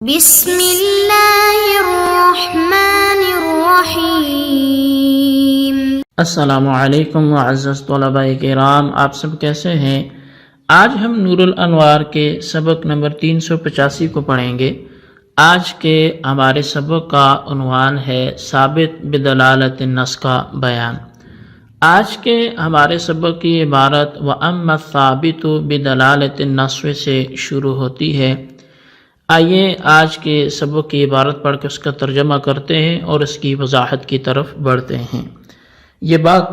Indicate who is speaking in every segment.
Speaker 1: بسم اللہ الرحمن الرحیم۔
Speaker 2: السلام علیکم معزز طلباء کرام، آپ سب کیسے ہیں؟ آج ہم نور الانوار کے سبق نمبر 385 کو پڑھیں گے۔ آج کے ہمارے سبق کا عنوان ہے ثابت بدلالت النص کا بیان۔ آج کے ہمارے سبق کی عبارت وَأَمَّا الثَّابِتُ بِدَلَالَةِ النَّصِّ سے شروع ہوتی ہے۔ آئیے آج کے سبق کی عبارت پڑھ کے اس کا ترجمہ کرتے ہیں اور اس کی وضاحت کی طرف بڑھتے ہیں۔ یہ بات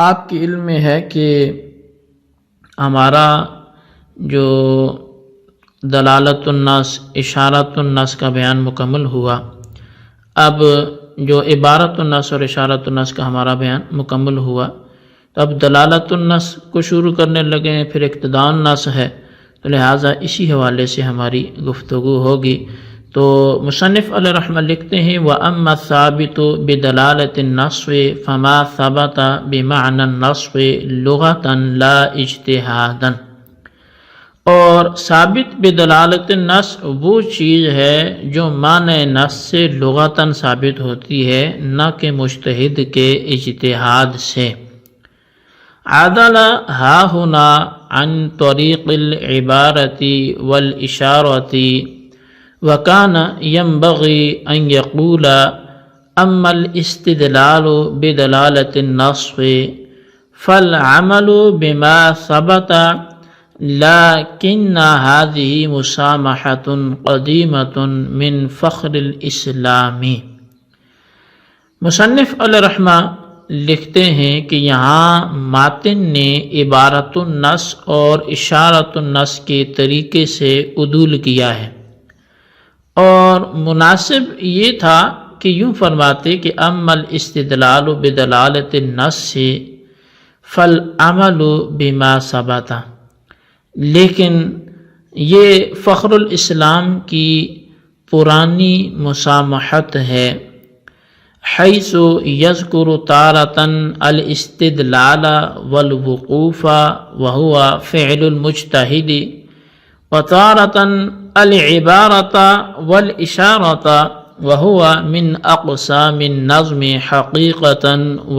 Speaker 2: آپ کے علم میں ہے کہ ہمارا جو دلالت النص، اشارت النص کا بیان مکمل ہوا۔ اب جو عبارت النص اور اشارت النص کا ہمارا بیان مکمل ہوا، تو اب دلالت النص کو شروع کرنے لگے ہیں، پھر اقتضاء النص ہے، تو لہٰذا اسی حوالے سے ہماری گفتگو ہوگی۔ تو مصنف علیہ رحمہ لکھتے ہیں وَأَمَّا الثَّابِتُ بِدَلَالَةِ النَّصِّ فَمَا ثَبَتَ بِمَعْنَى النَّصِّ لُغَةً لَا اجتہادًا۔ اور ثابت بدلالت النص وہ چیز ہے جو معنی نص سے لغتاً ثابت ہوتی ہے، نہ کہ مجتہد کے اجتہاد سے۔ عدل ہا ہنا عن طریق العبارة والإشارة وكان ينبغي أن يقول أما الاستدلال بدلالة النص فالعمل بما ثبت، لكن هذه مسامحة قديمة من فخر الإسلام۔ مصنف علیہ رحمہ لکھتے ہیں کہ یہاں ماتن نے عبارت النص اور اشارت النص کے طریقے سے عدول کیا ہے، اور مناسب یہ تھا کہ یوں فرماتے کہ اما الاستدلال بدلالت النص فالعمل بما ثبت، لیکن یہ فخر الاسلام کی پرانی مسامحت ہے، حیث یذکر تارة الاستدلال والوقوف وهو فعل المجتہد، وتارة العبارة والإشارة وهو من أقسام النظم حقيقة،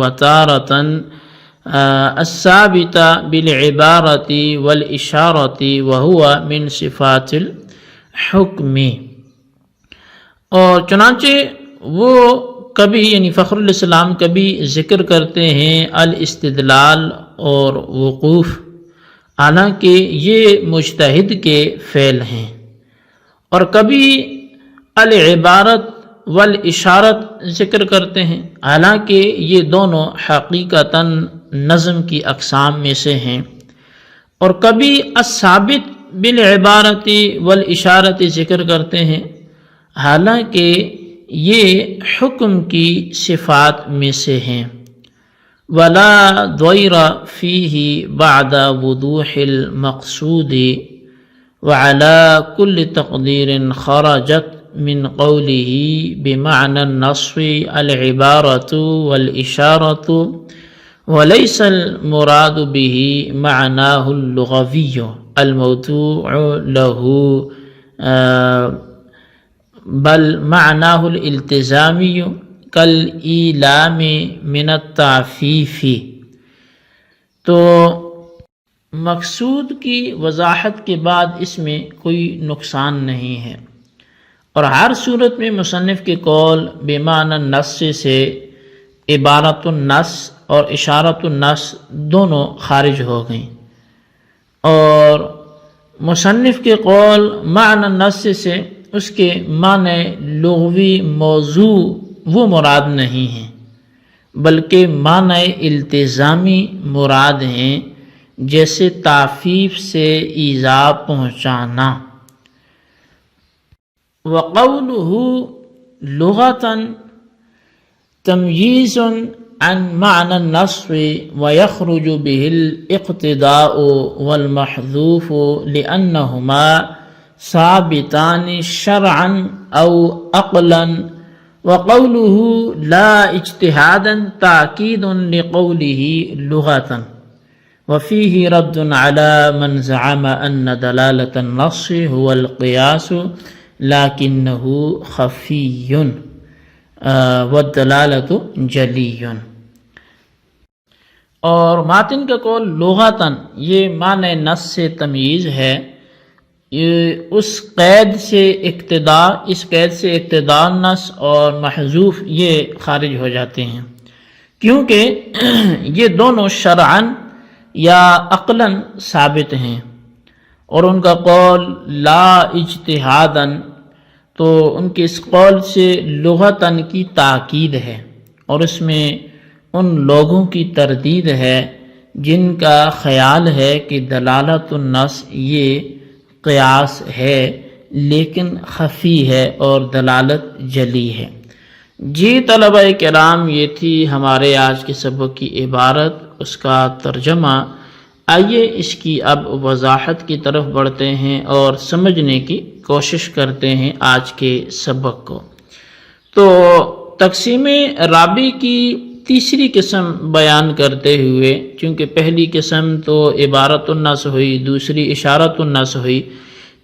Speaker 2: وتارة الثابت بالعبارة والإشارة وهو من صفات الحکم۔ اور چنانچہ وہ کبھی یعنی فخر الاسلام کبھی ذکر کرتے ہیں الاستدلال اور وقوف، حالانکہ یہ مجتہد کے فعل ہیں، اور کبھی العبارت والاشارت ذکر کرتے ہیں، حالانکہ یہ دونوں حقیقتاً نظم کی اقسام میں سے ہیں، اور کبھی الثابت بالعبارت والاشارت ذکر کرتے ہیں، حالانکہ یہ حکم کی صفات میں سے ہیں۔ ولا ضیر فیہ بعد وضوح المقصود، وعلى كل تقدیر خرجت من قوله بمعنى النص العبارة والإشارة، وليس المراد به معناه اللغوي الموضوع له، بل معناه الالتزامی کالإیلام من التعفیف۔ تو مقصود کی وضاحت کے بعد اس میں کوئی نقصان نہیں ہے، اور ہر صورت میں مصنف کے قول بمعنی النص سے عبارت النص اور اشارت النص دونوں خارج ہو گئیں، اور مصنف کے قول معنی النص سے اس کے معنی لغوی موضوع وہ مراد نہیں ہیں، بلکہ معنی التزامی مراد ہیں، جیسے تعفیف سے ایذا پہنچانا۔ وقولہ لغۃ تمییز عن معنی النص ویخرج به الاقتضاء والمحذوف لأنہما ثابتان شرعا او عقلا، وقوله لا اجتہادا تأکید لقوله لغة، وفيه رد على من زعم أن دلالة النص هو القياس لکنہ خفی والدلالۃ جلی۔ اور ماتن کا قول لغتاً یہ معنی نص سے تمییز ہے، اس قید سے اقتدا نص اور محذوف یہ خارج ہو جاتے ہیں، کیونکہ یہ دونوں شرعاً یا عقلاً ثابت ہیں، اور ان کا قول لا اجتہاداً، تو ان کے اس قول سے لغتاً کی تاکید ہے، اور اس میں ان لوگوں کی تردید ہے جن کا خیال ہے کہ دلالت النص یہ قیاس ہے لیکن خفی ہے اور دلالت جلی ہے۔ جی طلبہ کرام، یہ تھی ہمارے آج کے سبق کی عبارت، اس کا ترجمہ۔ آئیے اس کی اب وضاحت کی طرف بڑھتے ہیں اور سمجھنے کی کوشش کرتے ہیں آج کے سبق کو۔ تو تقسیم رابع کی تیسری قسم بیان کرتے ہوئے، چونکہ پہلی قسم تو عبارت النص ہوئی، دوسری اشارت النص ہوئی،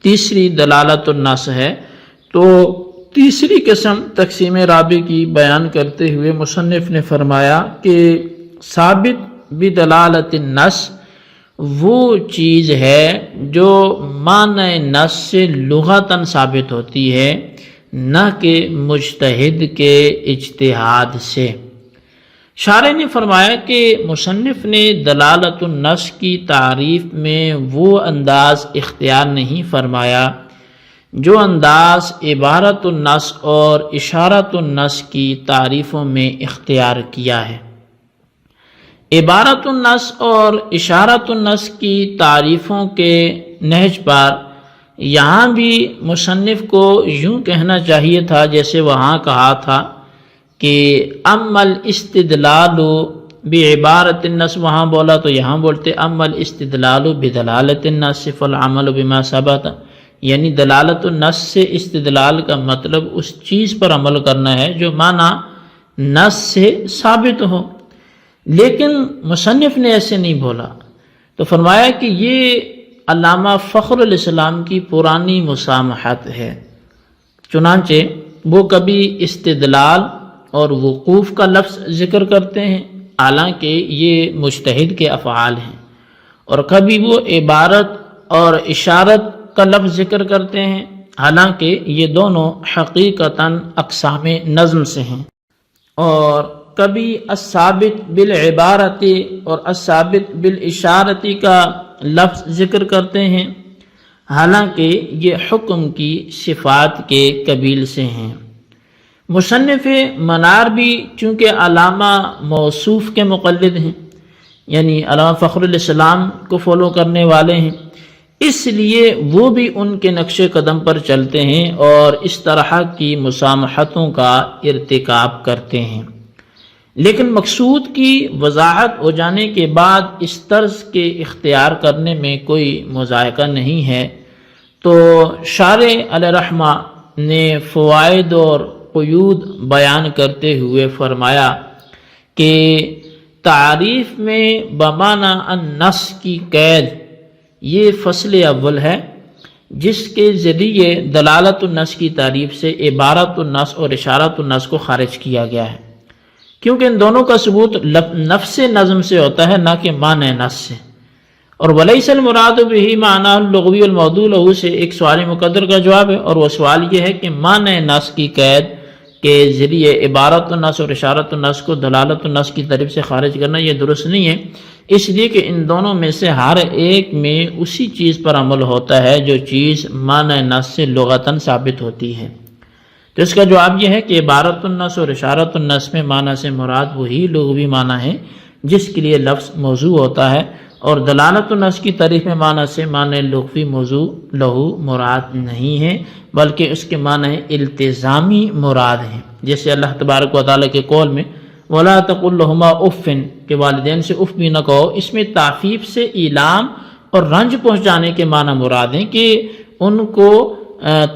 Speaker 2: تیسری دلالت النص ہے، تو تیسری قسم تقسیم رابع کی بیان کرتے ہوئے مصنف نے فرمایا کہ ثابت بدلالت النص وہ چیز ہے جو معنی نص سے لغتاً ثابت ہوتی ہے، نہ کہ مجتہد کے اجتہاد سے۔ شارح نے فرمایا کہ مصنف نے دلالت النص کی تعریف میں وہ انداز اختیار نہیں فرمایا جو انداز عبارت النص اور اشارت النص کی تعریفوں میں اختیار کیا ہے۔ عبارت النص اور اشارت النص کی تعریفوں کے نہج پر یہاں بھی مصنف کو یوں کہنا چاہیے تھا جیسے وہاں کہا تھا کہ اما الاستدلال بعبارت النص، وہاں بولا تو یہاں بولتے اما الاستدلال بدلالت النص فالعمل بما ثبت، یعنی دلالت النص سے استدلال کا مطلب اس چیز پر عمل کرنا ہے جو معنی نص سے ثابت ہو، لیکن مصنف نے ایسے نہیں بولا، تو فرمایا کہ یہ علامہ فخر الاسلام کی پرانی مسامحت ہے، چنانچہ وہ کبھی استدلال اور وقوف کا لفظ ذکر کرتے ہیں حالانکہ یہ مجتہد کے افعال ہیں، اور کبھی وہ عبارت اور اشارت کا لفظ ذکر کرتے ہیں حالانکہ یہ دونوں حقیقتاً اقسام نظم سے ہیں، اور کبھی الثابت بالعبارت اور الثابت بالاشارتی کا لفظ ذکر کرتے ہیں حالانکہ یہ حکم کی صفات کے قبیل سے ہیں۔ مصنف منار بھی چونکہ علامہ موصوف کے مقلد ہیں، یعنی علامہ فخر الاسلام کو فالو کرنے والے ہیں، اس لیے وہ بھی ان کے نقش قدم پر چلتے ہیں اور اس طرح کی مسامحتوں کا ارتکاب کرتے ہیں، لیکن مقصود کی وضاحت ہو جانے کے بعد اس طرز کے اختیار کرنے میں کوئی مذائقہ نہیں ہے۔ تو شارح علیہ رحمہ نے فوائد اور قیود بیان کرتے ہوئے فرمایا کہ تعریف میں بمعنی النص کی قید یہ فصل اول ہے جس کے ذریعے دلالت النص کی تعریف سے عبارت النص اور اشارت النص کو خارج کیا گیا ہے، کیونکہ ان دونوں کا ثبوت نفس نظم سے ہوتا ہے نہ کہ معنی نص سے، اور ولیس المراد بہ معنی اللغوی الموضوع لہ سے ایک سوال مقدر کا جواب ہے، اور وہ سوال یہ ہے کہ معنی نص کی قید کے ذریعے عبارت النص اور اشارت النص کو دلالت النص کی طرف سے خارج کرنا یہ درست نہیں ہے، اس لیے کہ ان دونوں میں سے ہر ایک میں اسی چیز پر عمل ہوتا ہے جو چیز معنی نص سے لغتاً ثابت ہوتی ہے۔ تو اس کا جواب یہ ہے کہ عبارت النص اور اشارت النص میں معنی سے مراد وہی لغوی معنی ہے جس کے لیے لفظ موضوع ہوتا ہے، اور دلالت النص کی تعریف میں معنی سے معنی لغوی موضوع لہو مراد نہیں ہے بلکہ اس کے معنی التزامی مراد ہیں، جیسے اللہ تبارک و تعالیٰ کے قول میں وَلَا تَقُلْ لَهُمَا اُفٍّ کہ والدین سے اف بھی نہ کہو، اس میں تعفیف سے ایلام اور رنج پہنچانے کے معنی مراد ہیں کہ ان کو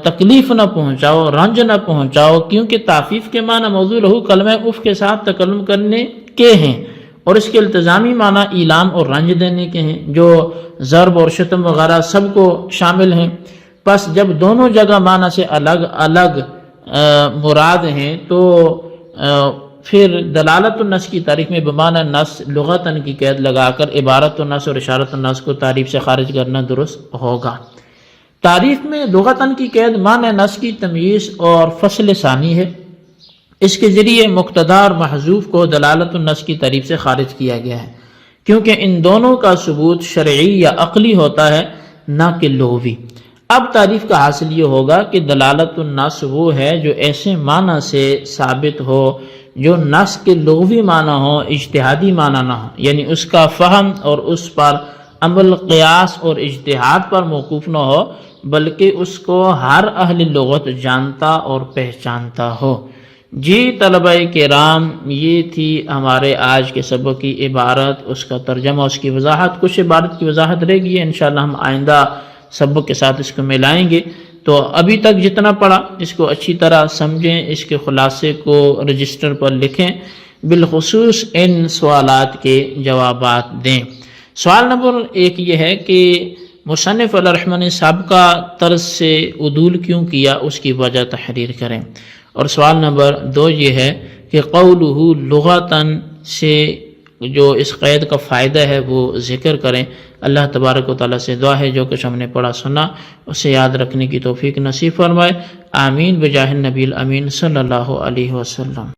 Speaker 2: تکلیف نہ پہنچاؤ، رنج نہ پہنچاؤ، کیونکہ تعفیف کے معنی موضوع لہو کلمہ اف کے ساتھ تکلم کرنے کے ہیں، اور اس کے التزامی معنی ایلام اور رنج دینے کے ہیں جو ضرب اور شتم وغیرہ سب کو شامل ہیں۔ پس جب دونوں جگہ معنی سے الگ الگ مراد ہیں تو پھر دلالت النص کی تعریف میں بمعنی نص لغتاً کی قید لگا کر عبارت النص اور اشارت النص کو تعریف سے خارج کرنا درست ہوگا۔ تعریف میں لغتاً کی قید معنی نص کی تمییز اور فصل ثانی ہے، اس کے ذریعے مقتدا اور محذوف کو دلالت النص کی تعریف سے خارج کیا گیا ہے، کیونکہ ان دونوں کا ثبوت شرعی یا عقلی ہوتا ہے نہ کہ لغوی۔ اب تعریف کا حاصل یہ ہوگا کہ دلالت النص وہ ہے جو ایسے معنی سے ثابت ہو جو نص کے لغوی معنی ہو، اجتہادی معنی نہ ہو، یعنی اس کا فہم اور اس پر عمل قیاس اور اجتہاد پر موقوف نہ ہو، بلکہ اس کو ہر اہل لغت جانتا اور پہچانتا ہو۔ جی طلبہ کرام، یہ تھی ہمارے آج کے سبق کی عبارت، اس کا ترجمہ، اس کی وضاحت۔ کچھ عبارت کی وضاحت رہ گئی ہے، انشاءاللہ ہم آئندہ سبق کے ساتھ اس کو ملائیں گے۔ تو ابھی تک جتنا پڑھا اس کو اچھی طرح سمجھیں، اس کے خلاصے کو رجسٹر پر لکھیں، بالخصوص ان سوالات کے جوابات دیں۔ سوال نمبر 1 یہ ہے کہ مصنف علیہ الرحمہ نے سابقہ طرز سے عدول کیوں کیا، اس کی وجہ تحریر کریں۔ اور سوال نمبر 2 یہ ہے کہ قولہ لغتاً سے جو اس قید کا فائدہ ہے وہ ذکر کریں۔ اللہ تبارک و تعالیٰ سے دعا ہے جو کچھ ہم نے پڑھا سنا اسے یاد رکھنے کی توفیق نصیب فرمائے۔ آمین بجاہ النبی الامین صلی اللہ علیہ وسلم۔